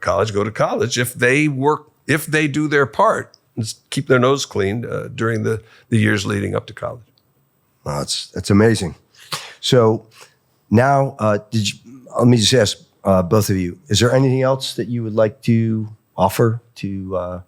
college if they do their part and keep their nose clean during the years leading up to college. Well, that's amazing. So now, let me just ask both of you, is there anything else that you would like to offer to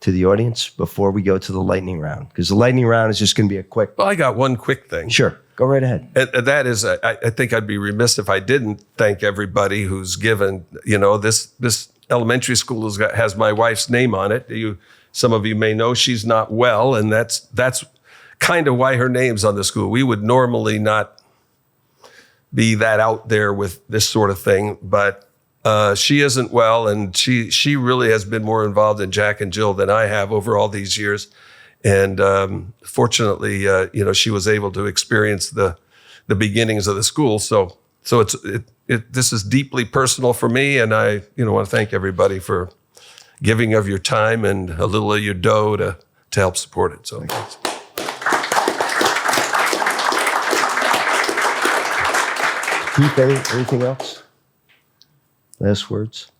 the audience before we go to the lightning round? Because the lightning round is just going to be a quick... Well, I got one quick thing. Sure. Go right ahead. And that is, I think I'd be remiss if I didn't thank everybody who's given, this elementary school has my wife's name on it. Some of you may know she's not well, and that's kind of why her name's on the school. We would normally not be that out there with this sort of thing, but she isn't well, and she really has been more involved in Jack and Jill than I have over all these years. And fortunately, she was able to experience the beginnings of the school. So this is deeply personal for me, and I want to thank everybody for giving of your time and a little of your dough to help support it. So thanks. Keith, anything else? Last words?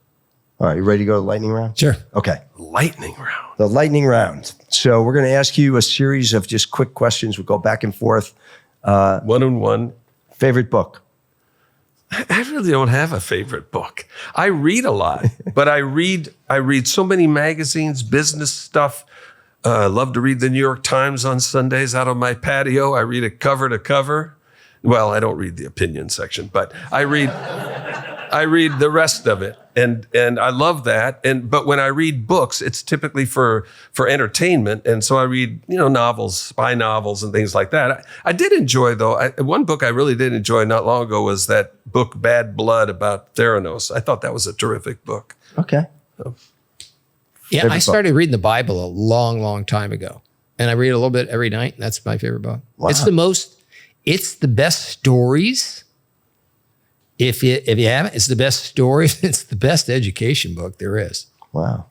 All right, you ready to go to the lightning round? Sure. Okay. Lightning round. The lightning round. So we're going to ask you a series of just quick questions. We'll go back and forth. 1-on-1. Favorite book? I really don't have a favorite book. I read a lot, but I read so many magazines, business stuff. I love to read the New York Times on Sundays out on my patio. I read it cover to cover. Well, I don't read the opinion section, but I read the rest of it, and I love that. But when I read books, it's typically for entertainment, and so I read novels, spy novels, and things like that. I did enjoy though. One book I really did enjoy not long ago was that book Bad Blood about Theranos. I thought that was a terrific book. Okay. Yeah, I started reading the Bible a long, long time ago, and I read a little bit every night. And that's my favorite book. Wow. It's the best stories. If you haven't, it's the best stories. It's the best education book there is. Wow.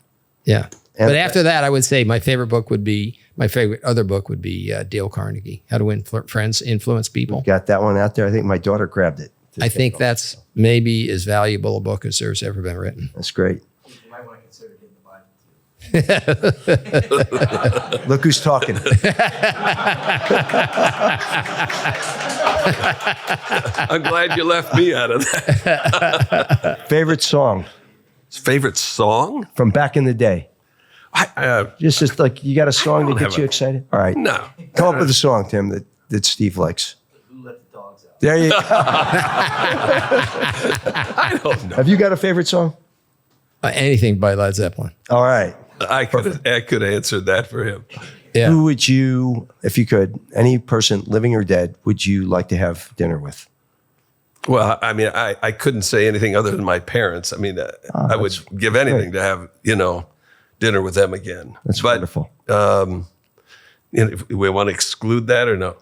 Yeah. And but after that, I would say my favorite other book would be Dale Carnegie, How to Win Friends, Influence People. Got that one out there. I think my daughter grabbed it. I think that's maybe as valuable a book as there's ever been written. That's great. You might want to consider getting the Bible too. Look who's talking. I'm glad you left me out of that. Favorite song Favorite song? from back in the day? Just like you got a song that gets you excited? All right. No. Come up with a song, Tim, that Steve likes. Who let the dogs out? There you go. I don't know. Have you got a favorite song? Anything by Led Zeppelin. All right. I could have answered that for him. Yeah. Who would you, if you could, any person living or dead, would you like to have dinner with? Well, I mean, I couldn't say anything other than my parents. I mean, I would give anything to have, dinner with them again. That's wonderful. If we want to exclude that or no?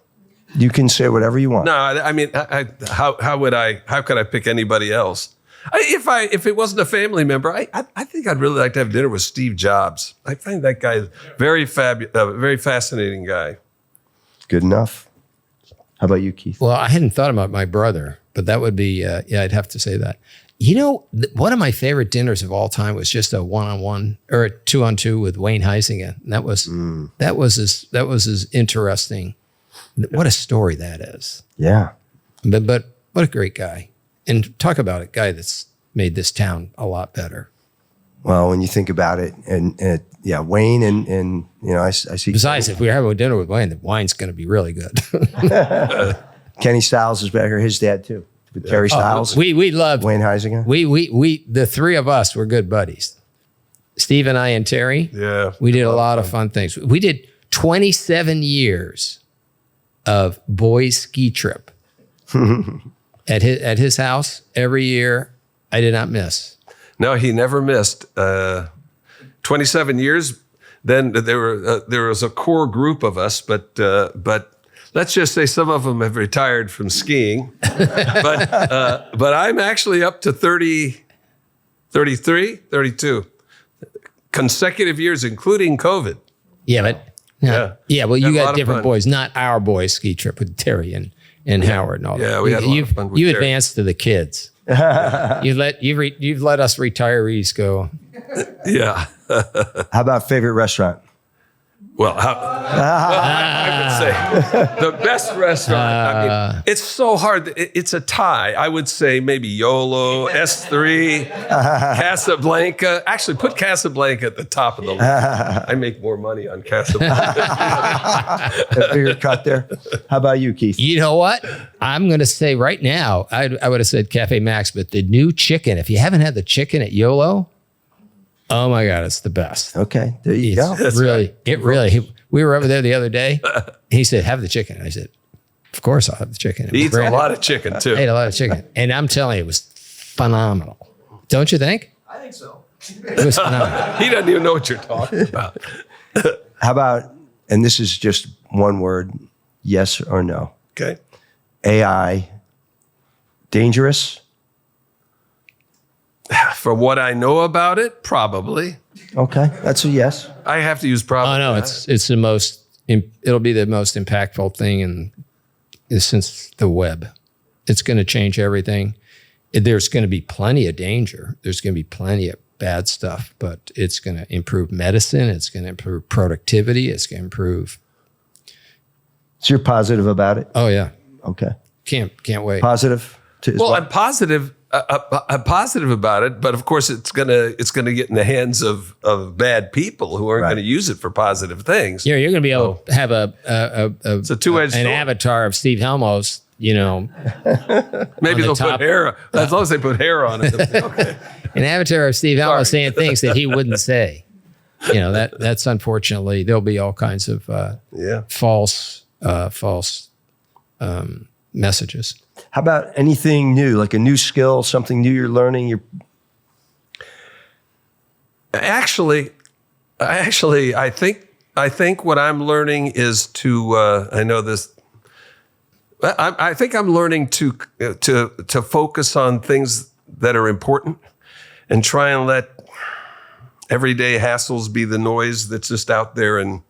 You can say whatever you want. No, I mean, how could I pick anybody else? If it wasn't a family member, I think I'd really like to have dinner with Steve Jobs. I find that guy very fascinating guy. Good enough. How about you, Keith? Well, I hadn't thought about my brother, but that would be, I'd have to say that. One of my favorite dinners of all time was just a one-on-one or a two-on-two with Wayne Huizinga. And that was as interesting. What a story that is. Yeah. But what a great guy. And talk about a guy that's made this town a lot better. Well, when you think about it, and Wayne and I see. Besides, if we have a dinner with Wayne, the wine's going to be really good. Kenny Stiles is back here, his dad too. With Terry Stiles. We loved Wayne Huizinga. We the three of us were good buddies. Steve and I and Terry. Yeah. We did a lot of fun things. We did 27 years of boys ski trip at his house every year. I did not miss. No, he never missed. 27 years. Then there was a core group of us, but let's just say some of them have retired from skiing. but I'm actually up to 30, 33, 32 consecutive years, including COVID. Yeah, but Yeah. Well, you Had a lot got of different fun. boys, not our boys ski trip with Terry and Howard and all that. Yeah, we had a lot of fun with You Terry. advanced to the kids. You've let us retirees go. Yeah. How about favorite restaurant? Well, I would say the best restaurant. I mean, it's so hard. It's a tie. I would say maybe Yolo, S3, Casablanca. Actually, put Casablanca at the top of the list. I make more money on Casablanca. A bigger cut there. How about you, Keith? You know what? I'm going to say right now, I would have said Cafe Max, but the new chicken, if you haven't had the chicken at Yolo, oh my God, it's the best. Okay, there you go. We were over there the other day. He said, have the chicken. I said, of course I'll have the chicken. He eats a lot of chicken, too. I ate a lot of chicken. And I'm telling you, it was phenomenal. Don't you think? I think so. It was phenomenal. He doesn't even know what you're talking about. How about, and this is just one word, yes or no. Okay. AI, dangerous? From what I know about it, probably. Okay, that's a yes. I have to use probably. Oh no, it's the most. It'll be the most impactful thing since the web. It's going to change everything. There's going to be plenty of danger. There's going to be plenty of bad stuff, but it's going to improve medicine. It's going to improve productivity. It's going to improve. So you're positive about it? Oh yeah, Okay. can't wait. Positive? to his Well, wife? I'm positive. I'm positive about it, but of course, it's gonna get in the hands of bad people who aren't Right. going to use it for positive things. You're going to be able to have It's a two-edged an sword. avatar of Steve Halmos, Maybe on they'll the top. put hair. As long as they put hair on it. Okay. an avatar of Steve Halmos Sorry. saying things that he wouldn't say. That's unfortunately, there'll be all kinds of Yeah. false messages. How about anything new, like a new skill, something new you're learning? Actually, I think what I'm learning is to. I know this. I think I'm learning to focus on things that are important, and try and let everyday hassles be the noise that's just out there, and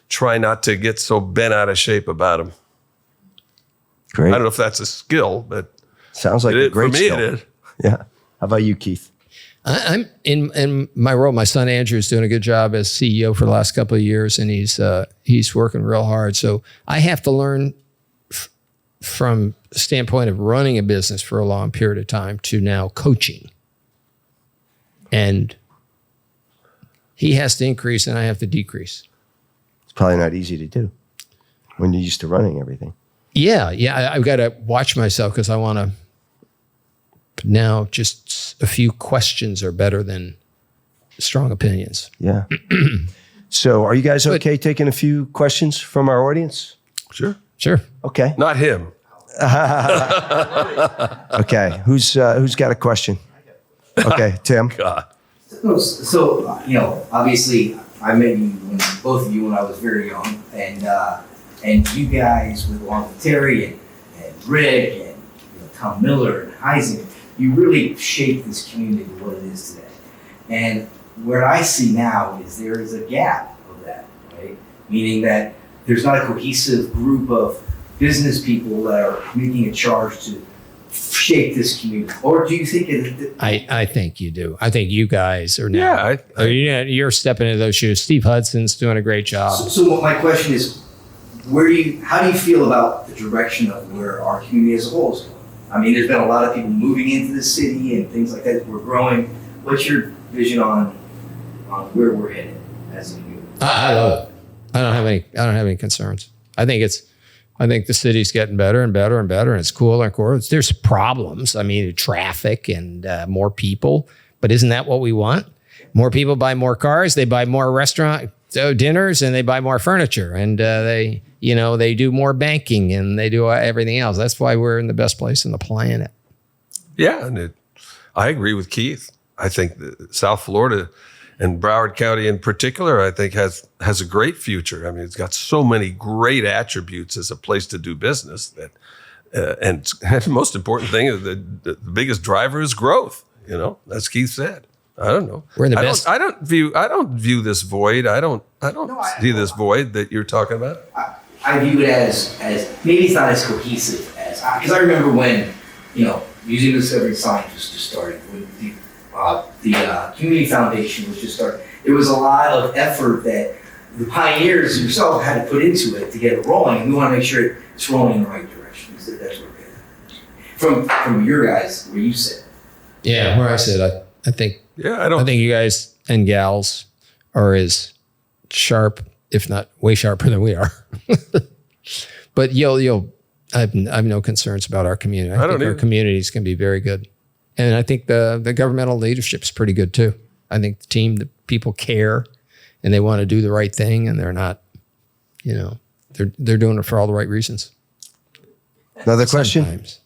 try not to get so bent out of shape about them. Great. I don't know if that's a skill, but Sounds like a great for me skill. it is. Yeah. How about you, Keith? I'm in my role. My son Andrew is doing a good job as CEO for the last couple of years, and he's working real hard. So I have to learn from the standpoint of running a business for a long period of time to now coaching, and he has to increase and I have to decrease. It's probably not easy to do when you're used to running everything. Yeah. I've got to watch myself because I want to. Now, just a few questions are better than strong opinions. Yeah. So are you guys okay taking a few questions from our audience? Sure. Okay. Not him. Okay. Who's got a question? Okay, Tim. God. So, obviously, I met you, both of you, when I was very young, and you guys, with along with Terry and Rick and Tom Miller and Heising, you really shaped this community to what it is today. And what I see now is there is a gap of that, right? Meaning that there's not a cohesive group of business people that are making a charge to shape this community. Or do you think I think you do. I think you guys are now. Yeah, you're stepping into those shoes. Steve Hudson's doing a great job. So my question is, how do you feel about the direction of where our community as a whole is going? I mean, there's been a lot of people moving into the city and things like that. We're growing. What's your vision on where we're headed as a community? I love it. I don't have any concerns. I think the city's getting better and better and better, and it's cooler and cooler. There's problems. I mean, traffic and more people, but isn't that what we want? More people buy more cars. They buy more restaurant dinners, and they buy more furniture, and they do more banking, and they do everything else. That's why we're in the best place on the planet. Yeah, and I agree with Keith. I think that South Florida and Broward County in particular, I think has a great future. I mean, it's got so many great attributes as a place to do business that, and the most important thing is the biggest driver is growth. As Keith said. I don't know. We're in the best. I don't view this void. I don't see this void that you're talking about. I view it as maybe it's not as cohesive as, because I remember when Museum of Discovery Science was just starting, when the Community Foundation was just starting. There was a lot of effort that the pioneers yourself had to put into it to get it rolling, and we want to make sure it's rolling in the right direction. Because that's what we're getting from your guys, where you sit. Yeah, where I said, I think. Yeah, I think you guys and gals are as sharp, if not way sharper than we are. But I have no concerns about our community. I think our communities can be very good. And I think the governmental leadership is pretty good too. I think the people care and they want to do the right thing, and they're not, they're doing it for all the right reasons. Another question? Sometimes.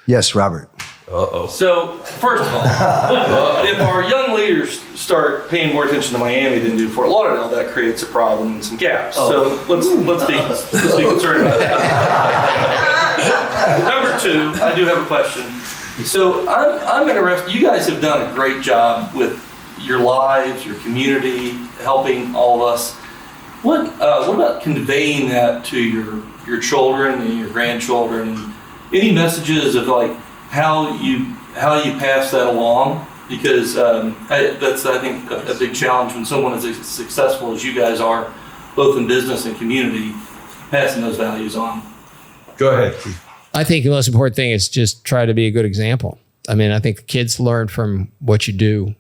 Yes, Robert. So, first of all, if our young leaders start paying more attention to Miami than do Fort Lauderdale, that creates a problem and some gaps. So let's be concerned about that. Number two, I do have a question. So I'm interested. You guys have done a great job with your lives, your community, helping all of us. What about conveying that to your children and your grandchildren? Any messages of like how you pass that along? Because that's, I think, a big challenge when someone is as successful as you guys are, both in business and community, passing those values on. Go ahead, Keith. I think the most important thing is just try to be a good example. I mean, I think the kids learn from what you do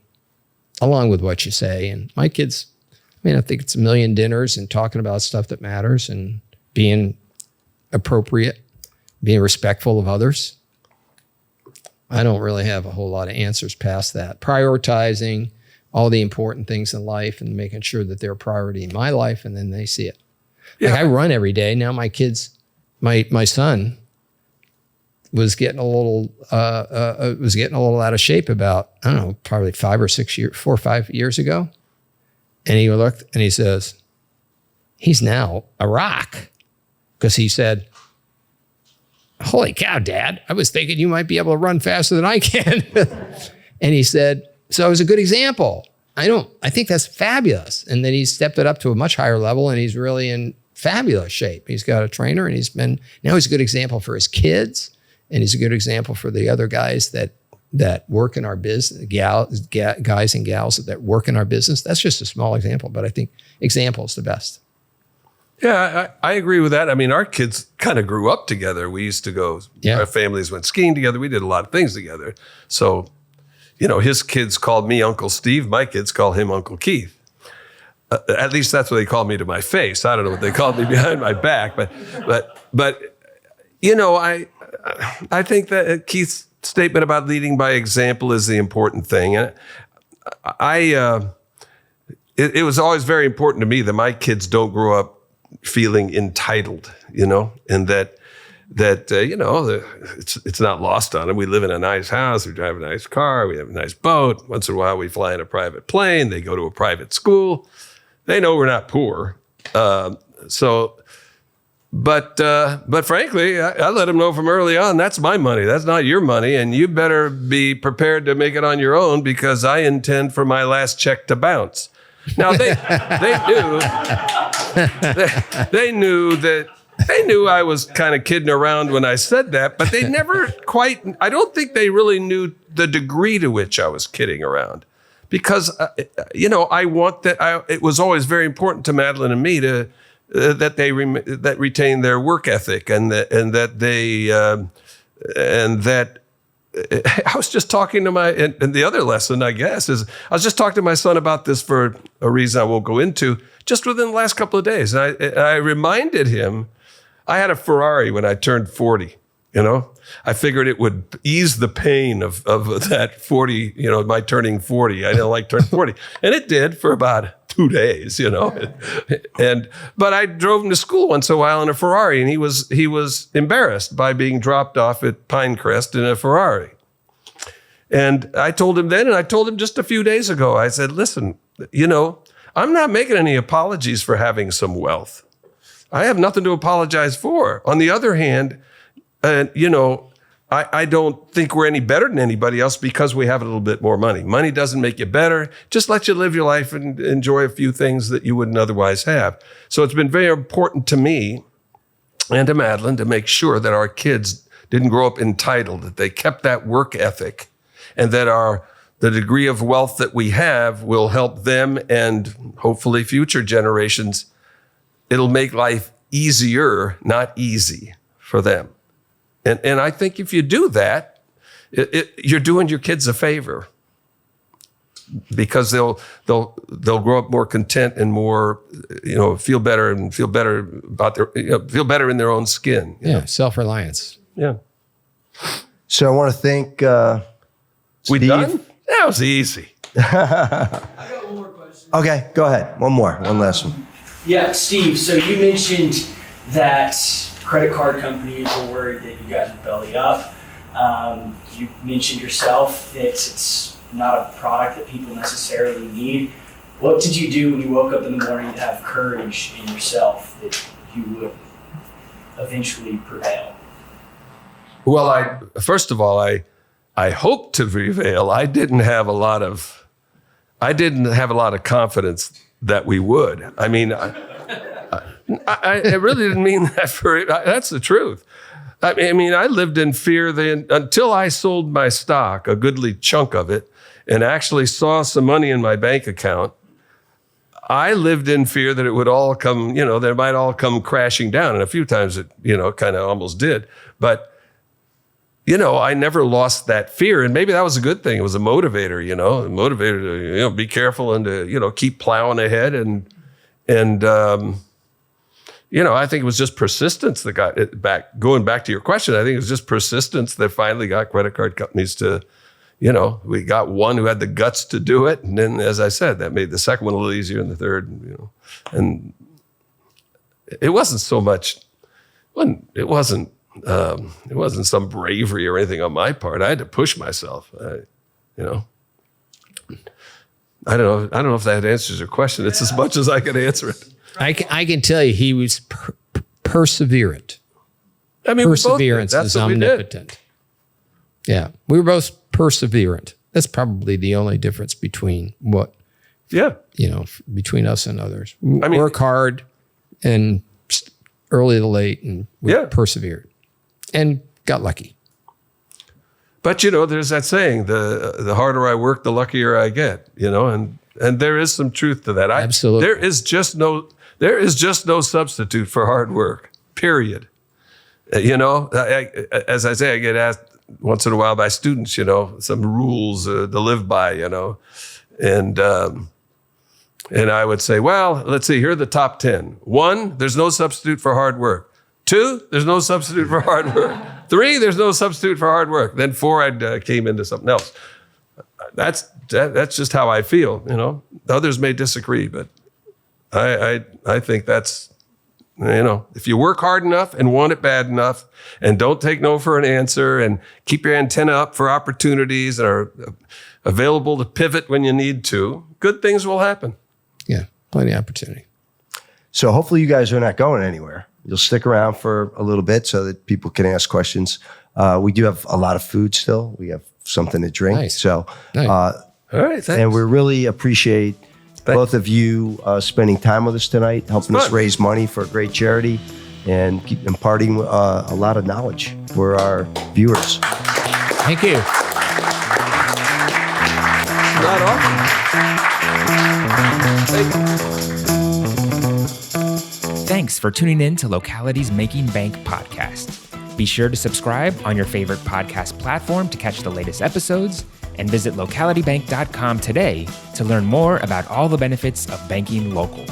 along with what you say. And my kids, I think it's a million dinners and talking about stuff that matters and being appropriate, being respectful of others. I don't really have a whole lot of answers past that. Prioritizing all the important things in life and making sure that they're a priority in my life, and then they see it. Yeah. Like I run every day. Now my kids, my son was getting a little out of shape about, I don't know, probably 4 or 5 years ago. And he looked and he says, he's now a rock. Because he said, holy cow, Dad, I was thinking you might be able to run faster than I can. And he said, so it was a good example. I think that's fabulous. And then he stepped it up to a much higher level and he's really in fabulous shape. He's got a trainer and now he's a good example for his kids. And he's a good example for the other guys that work in our business, guys and gals that work in our business. That's just a small example, but I think example is the best. Yeah, I agree with that. I mean, our kids kind of grew up together. We used to go, our families went skiing together. We did a lot of things together. So, his kids called me Uncle Steve. My kids call him Uncle Keith. At least that's what they called me to my face. I don't know what they called me behind my back, but I think that Keith's statement about leading by example is the important thing. And it was always very important to me that my kids don't grow up feeling entitled, and that it's not lost on them. We live in a nice house, we drive a nice car, we have a nice boat. Once in a while, we fly in a private plane. They go to a private school. They know we're not poor. But frankly, I let them know from early on, that's my money. That's not your money. And you better be prepared to make it on your own because I intend for my last check to bounce. Now they knew I was kind of kidding around when I said that, but they never quite, I don't think they really knew the degree to which I was kidding around. Because, I want that, it was always very important to Madeline and me to, that they retain their work ethic and that I was just talking to and the other lesson, I guess, is I was just talking to my son about this for a reason I won't go into, just within the last couple of days. And I reminded him, I had a Ferrari when I turned 40, I figured it would ease the pain of that 40, my turning 40. I didn't like turning 40. And it did for about 2 days, but I drove him to school once in a while in a Ferrari, and he was embarrassed by being dropped off at Pinecrest in a Ferrari. And I told him then, and I told him just a few days ago, I said, listen, I'm not making any apologies for having some wealth. I have nothing to apologize for. On the other hand, I don't think we're any better than anybody else because we have a little bit more money. Money doesn't make you better. Just lets you live your life and enjoy a few things that you wouldn't otherwise have. So it's been very important to me and to Madeline to make sure that our kids didn't grow up entitled, that they kept that work ethic, and that the degree of wealth that we have will help them and hopefully future generations. It'll make life easier, not easy for them. And I think if you do that, you're doing your kids a favor, because they'll grow up more content and more, feel better about feel better in their own skin. Yeah, self-reliance. Yeah. So I want to thank we Steve. done? That was easy. I got one more question. Okay, go ahead. One last one. Yeah, Steve, so you mentioned that credit card companies were worried that you guys would belly up. You mentioned yourself that it's not a product that people necessarily need. What did you do when you woke up in the morning to have courage in yourself that you would eventually prevail? Well, first of all, I hope to prevail. I didn't have a lot of confidence that we would. I mean, I really didn't mean that that's the truth. I mean, I lived in fear until I sold my stock, a goodly chunk of it, and actually saw some money in my bank account. I lived in fear that it would all come, that it might all come crashing down. And a few times it, kind of almost did. But I never lost that fear. And maybe that was a good thing. It was a motivator, a motivator to, be careful and to, keep plowing ahead. And I think it was just persistence that got it back. Going back to your question, I think it was just persistence that finally got credit card companies to, we got one who had the guts to do it. And then, as I said, that made the second one a little easier and the third, and it wasn't so much, it wasn't some bravery or anything on my part. I had to push myself, I don't know if that answers your question. It's as much as I can answer it. I can tell you he was perseverant. I mean, perseverance is omnipotent. Yeah, we were both perseverant. That's probably the only difference between between us and others. We work hard and early to late, and we persevered and got lucky. But there's that saying: the harder I work, the luckier I get. And there is some truth to that. Absolutely, there is just no substitute for hard work. Period. As I say, I get asked once in a while by students, some rules to live by, and I would say, well, let's see, here are the top 10. 1, there's no substitute for hard work. 2, there's no substitute for hard work. 3, there's no substitute for hard work. Then 4, I came into something else. That's just how I feel, Others may disagree, but I think that's, if you work hard enough and want it bad enough and don't take no for an answer and keep your antenna up for opportunities and are available to pivot when you need to, good things will happen. Yeah, plenty of opportunity. So hopefully you guys are not going anywhere. You'll stick around for a little bit so that people can ask questions. We do have a lot of food still. We have something to drink. Nice. So, nice. All right, thanks. And we really appreciate both of you spending time with us tonight, helping us raise money for a great charity and keep imparting a lot of knowledge for our viewers. Thank you. Not often. Thanks for tuning in to Locality's Making Bank podcast. Be sure to subscribe on your favorite podcast platform to catch the latest episodes, and visit localitybank.com today to learn more about all the benefits of banking local.